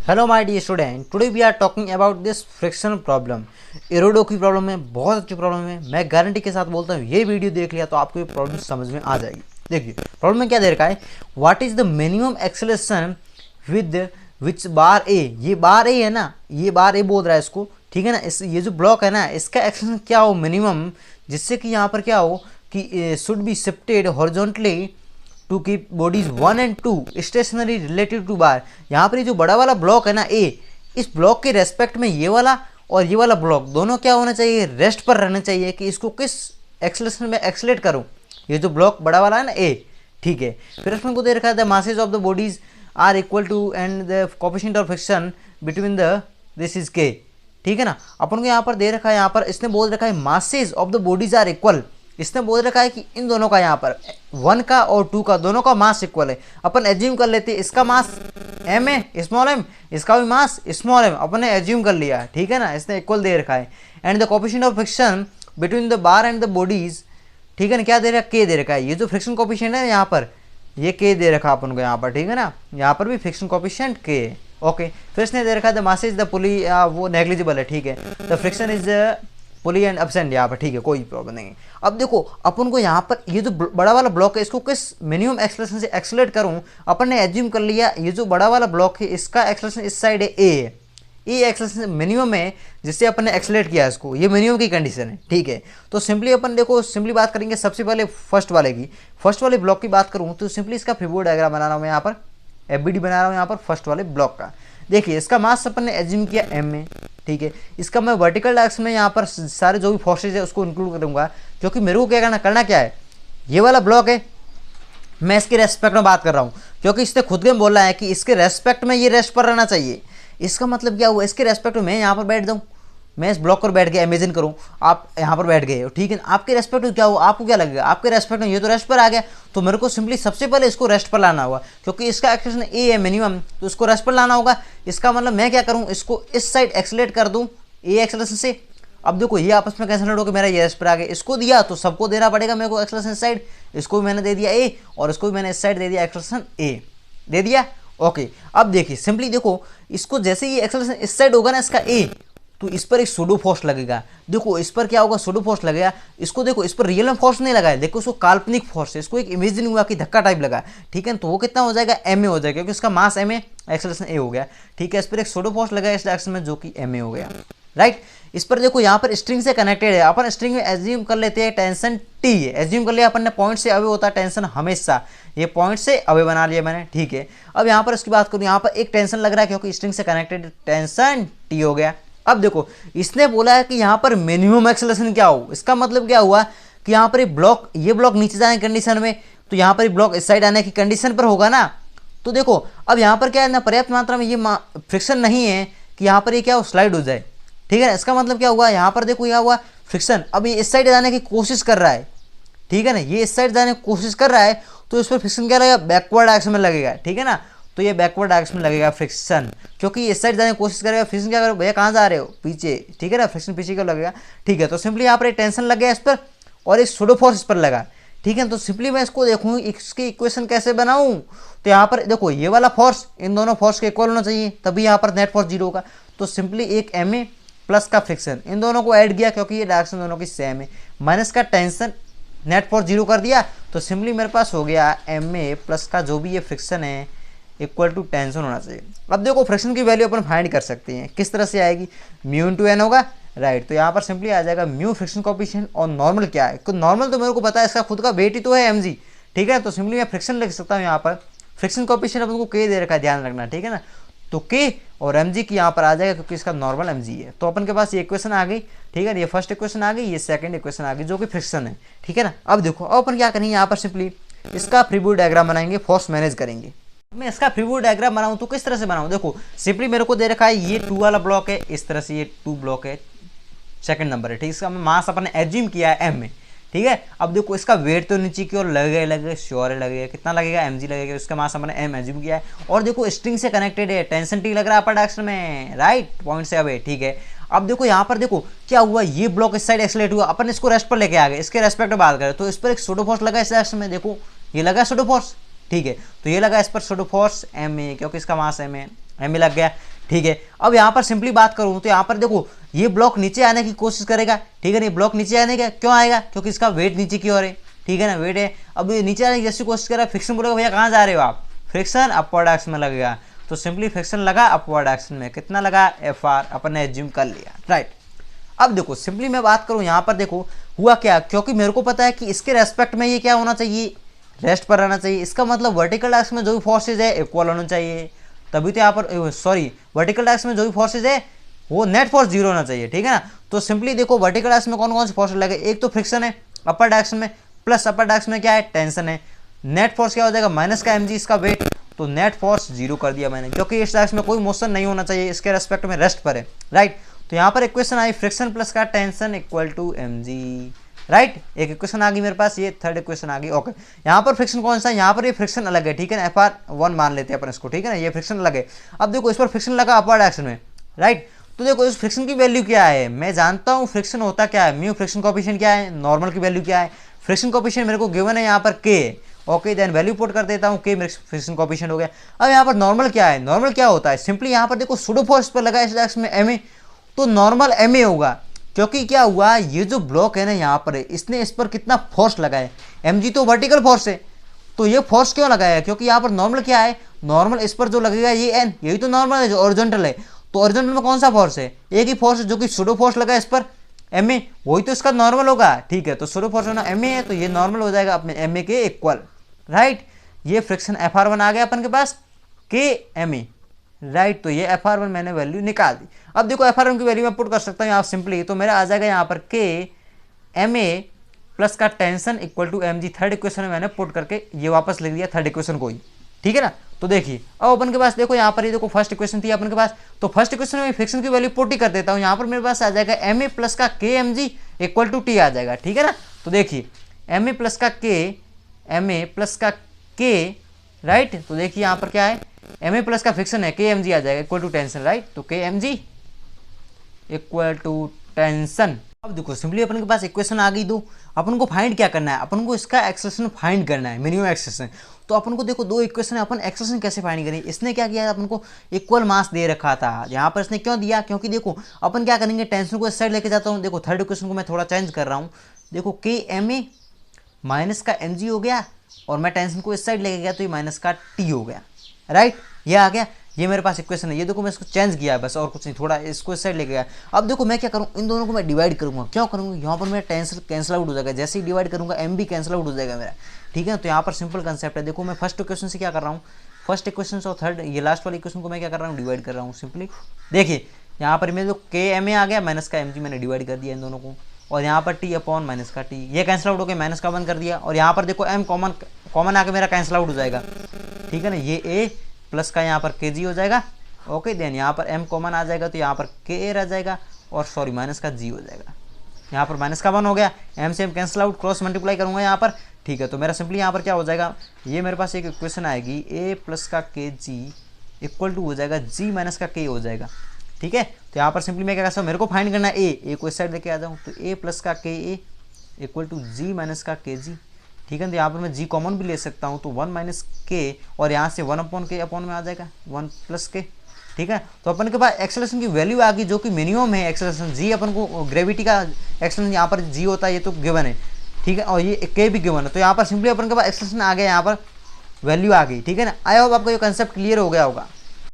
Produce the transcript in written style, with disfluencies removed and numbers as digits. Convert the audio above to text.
Hello my dear student, today we are talking about this friction problem. एरोडो की problem है, बहुत अच्छी प्रॉब्लम है। मैं गारंटी के साथ बोलता हूँ ये वीडियो देख लिया तो आपको ये प्रॉब्लम समझ में आ जाएगी। देखिए प्रॉब्लम में क्या दे रखा है, what is the minimum acceleration with which bar A. ये बार ए है ना, ये बार ए बोल रहा है इसको, ठीक है ना। इस ये जो ब्लॉक है ना, इसका एक्सेलरेशन क्या हो मिनिमम, जिससे कि यहाँ पर क्या हो कि should be shifted horizontally to keep bodies 1 and 2 stationary related to bar. यहाँ पर ये जो बड़ा वाला ब्लॉक है ना ए, इस ब्लॉक के रेस्पेक्ट में ये वाला और ये वाला ब्लॉक दोनों क्या होना चाहिए, रेस्ट पर रहना चाहिए कि इसको किस एक्सेलरेशन में एक्सेलेट करूँ। ये जो ब्लॉक बड़ा वाला है ना ए, ठीक है। फिर उसमें को दे रखा है the masses of the bodies are equal to and the coefficient of friction between the this is k, ठीक है ना। अपन को यहाँ पर दे रखा है, यहाँ पर इसने बोल रखा है masses of the bodies are equal. इसने बोल रखा है कि इन दोनों का यहाँ पर 1 का और 2 का दोनों का मास इक्वल है। अपन एज्यूम कर लेते हैं इसका मास m है, स्मॉल m, इसका भी मास स्मॉल m, अपन ने एज्यूम कर लिया, ठीक है ना। इसने इक्वल दे रखा है and the coefficient of friction between the bar and the bodies, ठीक है ना। क्या दे रखा है, k दे रखा है। ये जो फ्रिक्शन कोएफिशिएंट है यहाँ पर, ये k दे रखा अपन को यहाँ पर, ठीक है ना। यहाँ पर भी फ्रिक्शन कोएफिशिएंट k है, ओके। फिर इसने दे रखा है द मासेज द पुली, वो नेग्लिजिबल है, ठीक है। The friction is pulley and absent यहाँ पर, ठीक है, कोई प्रॉब्लम नहीं है। अब देखो अपन को यहाँ पर ये जो बड़ा वाला ब्लॉक है इसको किस मिनिमम एक्सेलरेशन से एक्सेलरेट करूँ। अपन ने एज्यूम कर लिया ये जो बड़ा वाला ब्लॉक है इसका एक्सेलरेशन इस साइड है ए एक्सेलरेशन मिनिमम है, जिससे अपन ने एक्सेलरेट किया इसको, ये मिनिमम की कंडीशन है, ठीक है। तो सिंपली अपन देखो, सिंपली बात करेंगे सबसे पहले फर्स्ट वाले ब्लॉक की बात करूँ तो सिंपली इसका फ्रीबोर्ड डायग्राम बना रहा हूँ मैं यहाँ पर, एफबीडी बना रहा हूँ यहाँ पर फर्स्ट वाले ब्लॉक का। देखिए इसका मास अपन ने एज्यूम किया m में, ठीक है। इसका मैं वर्टिकल डायरेक्शन में यहाँ पर सारे जो भी फोर्सेज है उसको इंक्लूड करूँगा, क्योंकि मेरे को क्या करना क्या है, ये वाला ब्लॉक है, मैं इसके रेस्पेक्ट में बात कर रहा हूँ, क्योंकि इसने खुद के बोला है कि इसके रेस्पेक्ट में ये रेस्ट पर रहना चाहिए। इसका मतलब क्या हुआ, इसके रेस्पेक्ट में मैं यहाँ पर बैठ जाऊँ, मैं इस ब्लॉक पर बैठ गया, इमेजिन करूँ आप यहाँ पर बैठ गए हो, ठीक है। आपके रेस्पेक्ट में क्या हुआ, आपको क्या लगेगा, आपके रेस्पेक्ट में ये तो रेस्ट पर आ गया, तो मेरे को सिंपली सबसे पहले इसको रेस्ट पर लाना होगा, क्योंकि इसका एक्सेलरेशन ए है मिनिमम, तो इसको रेस्ट पर लाना होगा। इसका मतलब मैं क्या करूँ, इसको इस साइड एक्सेलरेट कर दूँ ए एक्सेलरेशन से। अब देखो ये आपस में कैंसिल होकर मेरा ये रेस्ट पर आ गया, इसको दिया तो सबको देना पड़ेगा मेरे को एक्सेलरेशन साइड, इसको भी मैंने दे दिया ए और इसको भी मैंने इस साइड दे दिया एक्सेलरेशन ए, दे दिया, ओके। अब देखिए सिंपली देखो, इसको जैसे ही एक्सेलरेशन इस साइड होगा ना इसका ए, तो इस पर एक सूडो फोर्स लगेगा। देखो इस पर क्या होगा, सूडो फोर्स लगेगा। इसको देखो, इस पर रियल में फोर्स नहीं लगा है, देखो इसको काल्पनिक फोर्स है, इसको एक इमेजिन हुआ कि धक्का टाइप लगा, ठीक है। तो वो कितना हो जाएगा, m ए हो जाएगा, क्योंकि इसका मास m है, एक्सेलरेशन a हो गया, ठीक है। इस पर एक सूडो फोर्स लगा इस डायरेक्शन में जो कि m ए हो गया, राइट। इस पर देखो यहाँ पर स्ट्रिंग से कनेक्टेड है, अपन स्ट्रिंग में एज्यूम कर लेते हैं टेंशन T है, एज्यूम कर लिया अपन ने, पॉइंट से अवे होता है टेंशन हमेशा, ये पॉइंट से अवे बना लिया मैंने, ठीक है। अब यहाँ पर इसकी बात करूँ, यहाँ पर एक टेंशन लग रहा है क्योंकि स्ट्रिंग से कनेक्टेड, टेंशन T हो गया। अब देखो इसने बोला है कि यहाँ पर मिनिमम एक्सेलरेशन क्या हो, इसका मतलब क्या हुआ कि यहाँ पर ये ब्लॉक नीचे जाने की कंडीशन में, तो यहाँ पर ब्लॉक इस साइड आने की कंडीशन पर होगा ना। तो देखो अब यहाँ पर क्या है ना, पर्याप्त मात्रा में ये फ्रिक्शन नहीं है कि यहाँ पर ये क्या हो, स्लाइड हो जाए, ठीक है। इसका मतलब क्या हुआ, यहाँ पर देखो क्या हुआ, फ्रिक्शन अब ये इस साइड जाने की कोशिश कर रहा है, ठीक है ना, ये इस साइड जाने की कोशिश कर रहा है, तो इस पर फ्रिक्शन क्या लगेगा, बैकवर्ड डायरेक्शन में लगेगा, ठीक है ना। तो ये बैकवर्ड डायरेक्शन में लगेगा फ्रिक्शन, क्योंकि इस साइड जाने की कोशिश करेगा, फ्रिक्शन क्या करेगा, भैया कहाँ जा रहे हो, पीछे, ठीक है ना, फ्रिक्शन पीछे क्यों लगेगा, ठीक है। तो सिंपली यहाँ पर एक टेंशन लग गया इस पर और एक सूडो फोर्स इस पर लगा, ठीक है। तो सिंपली मैं इसको देखूँ इसकी इक्वेशन कैसे बनाऊँ, तो यहाँ पर देखो ये वाला फोर्स इन दोनों फोर्स के इक्वल होना चाहिए, तभी यहाँ पर नेट फोर्स 0 होगा। तो सिंपली एक m ए प्लस का फ्रिक्शन, इन दोनों को ऐड किया क्योंकि ये डायरेक्शन दोनों की सेम है, माइनस का टेंशन, नेट फोर्स 0 कर दिया, तो सिंपली मेरे पास हो गया m ए प्लस का जो भी ये फ्रिक्शन है इक्वल टू टेंशन होना चाहिए। अब देखो फ्रिक्शन की वैल्यू अपन फाइंड कर सकते हैं, किस तरह से आएगी, म्यू इंटू एन होगा, राइट। तो यहाँ पर सिंपली आ जाएगा म्यू फ्रिक्शन कोएफिशिएंट और नॉर्मल क्या है, तो नॉर्मल तो मेरे को पता है, इसका खुद का वेट ही तो है mg, ठीक है। तो सिंपली मैं फ्रिक्शन लिख सकता हूँ, यहाँ पर फ्रिक्शन कोएफिशिएंट अपन को k दे रखा है, ध्यान रखना, ठीक है ना। तो k और mg की यहाँ पर आ जाएगा क्योंकि इसका नॉर्मल mg है। तो अपन के पास ये इक्वेशन आ गई, ठीक है, ये फर्स्ट इक्वेशन आ गई, ये सेकंड इक्वेशन आ गई जो कि फ्रिक्शन है, ठीक है ना। अब देखो अब अपन क्या करेंगे, यहाँ पर सिंपली इसका फ्रीबॉडी डायग्राम बनाएंगे, फोर्स मैनेज करेंगे। मैं इसका फ्रीबॉडी डायग्राम बनाऊँ तो किस तरह से बनाऊँ, देखो सिंपली मेरे को दे रखा है ये 2 वाला ब्लॉक है, इस तरह से ये 2 ब्लॉक है, सेकंड नंबर है, ठीक है। इसका मास अपन ने एज्यूम किया है m में, ठीक है। अब देखो इसका वेट तो नीचे की ओर लगेगा, श्योर है लगेगा, कितना लगेगा, mg लगेगा, इसका मास हमने m एज्यूम किया है, और देखो स्ट्रिंग से कनेक्टेड है, टेंशन T लग रहा है अपर डायरेक्शन में, राइट, पॉइंट से अवे, ठीक है। अब देखो यहाँ पर देखो क्या हुआ, ये ब्लॉक इस साइड एक्सेलरेट हुआ, अपन इसको रेस्ट पर लेके आ गए, इसके रेस्पेक्ट में बात करें तो इस पर एक सूडो फोर्स लगा इस डायरेक्शन में, देखो ये लगा सूडो फोर्स, ठीक है। तो ये लगा इस पर सूडो फोर्स ma, क्योंकि इसका मास ma लग गया, ठीक है। अब यहाँ पर सिंपली बात करूँ तो यहाँ पर देखो ये ब्लॉक नीचे आने की कोशिश करेगा, ठीक है ना। ये ब्लॉक नीचे आने का क्यों आएगा, क्योंकि इसका वेट नीचे की ओर है, ठीक है ना, वेट है। अब ये नीचे आने की जैसी कोशिश करेगा, फ्रिक्शन बोलेगा भैया कहाँ जा रहे हो आप, फ्रिक्शन अपवर्ड डायरेक्शन में लगेगा, तो सिंपली फ्रिक्शन लगा अपवर्ड डायरेक्शन में, कितना लगा FR, अपन ने एज्यूम कर लिया, राइट। अब देखो सिंपली मैं बात करूँ यहाँ पर, देखो हुआ क्या, क्योंकि मेरे को पता है कि इसके रेस्पेक्ट में ये क्या होना चाहिए, रेस्ट पर रहना चाहिए। इसका मतलब वर्टिकल डायरेक्शन में जो भी फोर्सेज है इक्वल होना चाहिए, तभी तो यहाँ पर सॉरी वर्टिकल डायरेक्शन में जो भी फोर्सेज है वो नेट फोर्स 0 होना चाहिए, ठीक है ना। तो सिंपली देखो वर्टिकल डायरेक्शन में कौन कौन से फोर्स लगे, एक तो फ्रिक्शन है अपर डायरेक्शन में, प्लस अपर डायरेक्शन में क्या है, टेंशन है। नेट फोर्स क्या हो जाएगा, माइनस का mg इसका वेट, तो नेट फोर्स 0 कर दिया मैंने, क्योंकि इस डायरेक्शन में कोई मोशन नहीं होना चाहिए, इसके रेस्पेक्ट में रेस्ट पर है, राइट। तो यहाँ पर इक्वेशन आई फ्रिक्शन प्लस का tension equal to mg, right. एक इक्वेशन आ गई मेरे पास, ये थर्ड इक्वेशन आ गई, ओके। यहाँ पर फ्रिक्शन कौन सा है, यहाँ पर ये फ्रिक्शन अलग है, ठीक है ना, FR1 मान लेते हैं अपन इसको, ठीक है ना, ये फ्रिक्शन अलग है। अब देखो इस पर फ्रिक्शन लगा अपर डायरेक्शन में, राइट। तो देखो इस फ्रिक्शन की वैल्यू क्या है, मैं जानता हूँ फ्रिक्शन होता क्या है, म्यू फ्रिक्शन कोएफिशिएंट क्या है, नॉर्मल की वैल्यू क्या है, फ्रिक्शन कोएफिशिएंट मेरे को गिवन है यहाँ पर k, okay. Then value put कर देता हूँ, k मेरे फ्रिक्शन कोएफिशिएंट हो गया। अब यहाँ पर नॉर्मल क्या है, नॉर्मल क्या होता है, सिंपली यहाँ पर देखो सूडो फोर्स पर लगा इस डायरेक्शन में ma, तो नॉर्मल ma होगा, क्योंकि क्या हुआ, ये जो ब्लॉक है ना यहाँ पर है, इसने इस पर कितना फोर्स लगाया है, mg तो वर्टिकल फोर्स है, तो ये फोर्स क्यों लगाया है, क्योंकि यहाँ पर नॉर्मल क्या है, नॉर्मल इस पर जो लगेगा ये n, यही तो नॉर्मल है जो ओरिजेंटल है। तो ओरिजेंटल में कौन सा फोर्स है, एक ही फोर्स है जो कि सूडो फोर्स लगा है इस पर ma, वही तो इसका नॉर्मल होगा, ठीक है। तो सूडो फोर्स होना ma है, तो ये नॉर्मल हो जाएगा अपने ma के इक्वल, राइट। ये फ्रिक्शन FR1 आ गया अपन के पास k ma, राइट। तो ये FR1 मैंने वैल्यू निकाल दी। अब देखो FR1 की वैल्यू मैं पुट कर सकता हूँ यहाँ सिंपली, तो मेरा आ जाएगा यहाँ पर k ma प्लस का tension equal to mg, third equation में मैंने पुट करके ये वापस लिख दिया थर्ड इक्वेशन को ही, ठीक है ना। तो देखिए अब अपन के पास देखो यहाँ पर ये देखो फर्स्ट इक्वेशन थी अपन के पास, तो फर्स्ट इक्वेशन में फ्रिक्शन की वैल्यू पुट ही कर देता हूँ, यहाँ पर मेरे पास आ जाएगा ma प्लस का k mg equal to t आ जाएगा, ठीक है ना। तो देखिए ma प्लस का k, राइट। तो देखिए यहाँ पर क्या है, ma प्लस का फ्रिक्शन है k mg आ जाएगा इक्वल टू टेंशन, राइट। तो k mg equal to tension. अब देखो सिंपली अपन के पास इक्वेशन आ गई दो, अपन को फाइंड क्या करना है, अपन को इसका एक्सेलेरेशन फाइंड करना है, मिनिमम एक्सेलेरेशन। तो अपन को देखो दो इक्वेशन है, अपन एक्सेलेरेशन कैसे फाइंड करें, इसने क्या किया, अपन को इक्वल मास दे रखा था, यहाँ पर इसने क्यों दिया, क्योंकि देखो अपन क्या करेंगे, टेंशन को इस साइड लेके जाता हूँ, देखो थर्ड इक्वेशन को मैं थोड़ा चेंज कर रहा हूँ, देखो k ma माइनस का mg हो गया, और मैं टेंशन को इस साइड लेके गया तो ये माइनस का t हो गया, राइट। ये आ गया, ये मेरे पास इक्वेशन है, ये देखो मैं इसको चेंज किया है बस, और कुछ नहीं, थोड़ा इसको इस साइड लेके गया। अब देखो मैं क्या करूँ, इन दोनों को मैं डिवाइड करूँगा, क्यों करूँगा, यहाँ पर मेरा टेंशन कैंसिल आउट हो जाएगा, जैसे ही डिवाइड करूँगा m भी कैंसिल आउट हो जाएगा मेरा, ठीक है। तो यहाँ पर सिंपल कंसेप्ट है, देखो मैं फर्स्ट इक्वेशन से क्या कर रहा हूँ, फर्स्ट इक्वेशन से और थर्ड ये लास्ट वाली इक्वेशन को मैं क्या कर रहा हूँ, डिवाइड कर रहा हूँ सिंपली। देखिए यहाँ पर मेरे जो k ma आ गया, माइनस का mg मैंने डिवाइड कर दिया इन दोनों को, और यहाँ पर t अपॉन माइनस का t, ये कैंसिल आउट हो गया, माइनस का 1 कर दिया, और यहाँ पर देखो m कॉमन आके मेरा कैंसिल आउट हो जाएगा, ठीक है ना। ये a प्लस का यहाँ पर kg हो जाएगा, ओके। देन यहाँ पर m कॉमन आ जाएगा, तो यहाँ पर ka रह जाएगा, और सॉरी माइनस का g हो जाएगा, यहाँ पर माइनस का 1 हो गया, m से m cancel out, cross multiply करूँगा यहाँ पर, ठीक है। तो मेरा सिंपली यहाँ पर क्या हो जाएगा, ये मेरे पास एक इक्वेशन आएगी, a प्लस का kg इक्वल टू हो जाएगा g माइनस का k हो जाएगा, ठीक है। तो यहाँ पर सिंपली मैं क्या कर सकता हूँ, मेरे को फाइंड करना है a को इस साइड लेके आ जाऊँ, तो a प्लस का ka equal to g minus का kg, ठीक है। तो यहाँ पर मैं g कॉमन भी ले सकता हूँ, तो 1 माइनस k, और यहाँ से 1 अपॉन k अपॉन में आ जाएगा 1 प्लस k, ठीक है। तो अपन के पास एक्सेलरेशन की वैल्यू आ गई जो कि मिनिमम है एक्सेलरेशन, जी अपन को ग्रेविटी का एक्सेलरेशन यहाँ पर जी होता है, ये तो गिवन है, ठीक है, और ये k भी गिवन है। तो यहाँ पर सिंपली अपन के पास एक्सेलरेशन आ गया, यहाँ पर वैल्यू आ गई, ठीक है ना। आई होप आपको ये कंसेप्ट क्लियर हो गया होगा।